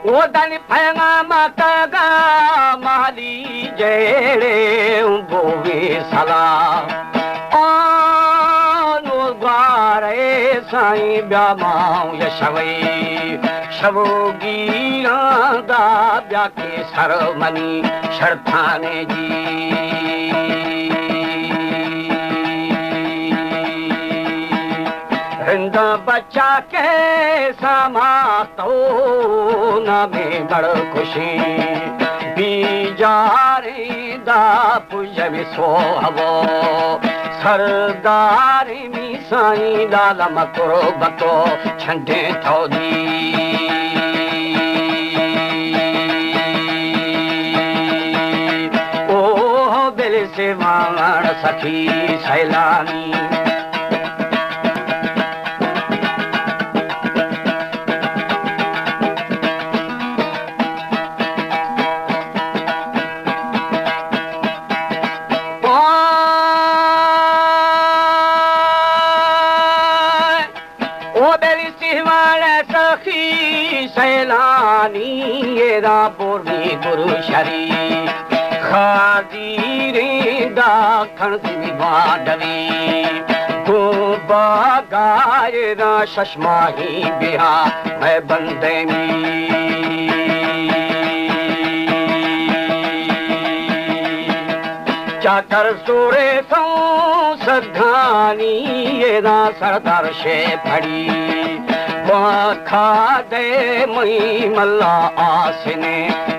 ओदन पैगामतगा माली जेड़े बोवे सला आनो द्वारे साईं ब्यामाऊं यशवई शवोगीरांदा ब्या के सरमनी शरथाने जी रिंदा बच्चा के समातो न में बड़ खुशी बीजारी दा पुज विसो हवो सरदारी मी साईं लाल मकुरो बतो छंडे थोदी ओ दिल से मांगण सखी सैलानी सैलानी ये रापुरी गुरु शरी खादीरे दाखण दिवाडवी गोबा गाये ना शशमाही बिहा मैं बंदे मी चाकर सोरे सौ सधानी ये ना सरदार शे फड़ी खा दे मई मल्ला आसने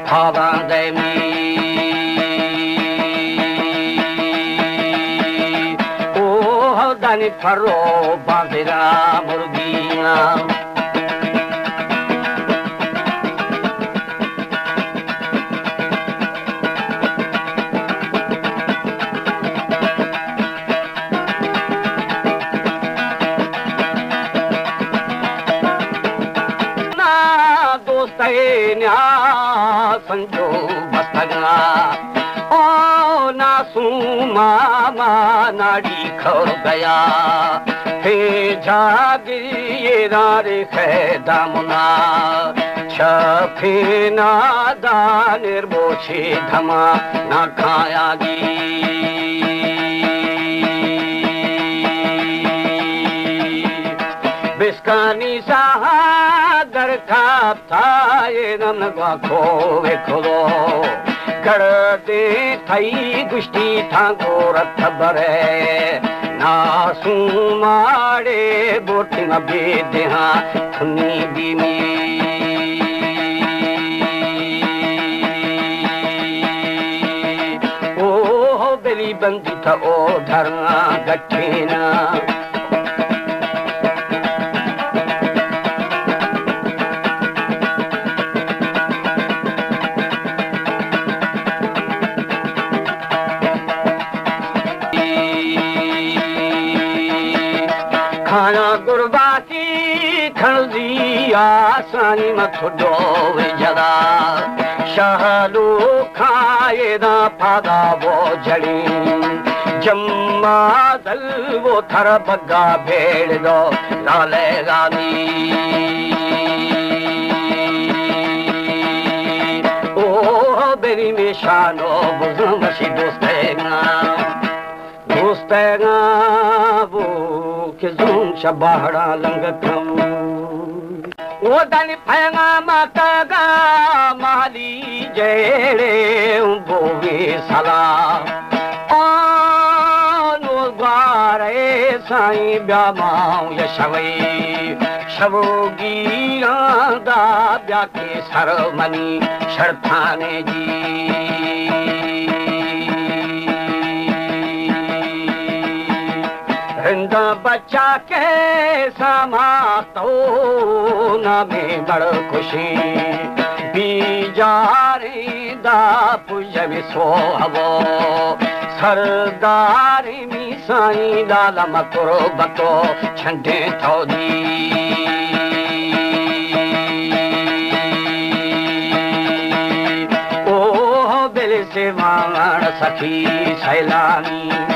भावा दे मी ओ दानी फरो बांधरा मुर्गिया संजो बस्तगा ओ नासू मामा नाड़ी खो गया हे जागिए नारे खैदामुना छफेना दानिर बोछे धमा ना खायागी बिस्कानी साहा दरखाब था ये नम गाखो वे खोलो कर दे थई गुष्टी था गोरथ बरे नासू मारे बोटी न बेदे हाँ थुनी बीमी ओ बेली बंदी था ओ धरना गठेना खाना गुरबाती खलजी आसानी मथो डोवे जदा शहलू खाए ना फादा वो जड़ी जम्मा दल वो थर बग्गा भेड़ दो लाले गामी ओ बेरी में शानो बुजुर्ग सी दोस्तेगा वो के ज़ूम शबाहड़ा लंगतम ओदन पैगामतगा माली जेड़े बोवे सला आनो द्वारे साईं ब्यामाऊं यशवई शवोगीरांदा ब्या के सरमनी शरथाने जी रिंदा बच्चा के समातो न में बड़ खुशी बीजारी दा पुज विसो हवो सरदारी मी साईं लाल मकुरो बतो छंडे थोदी ओ दिल से मांगण सखी सैलानी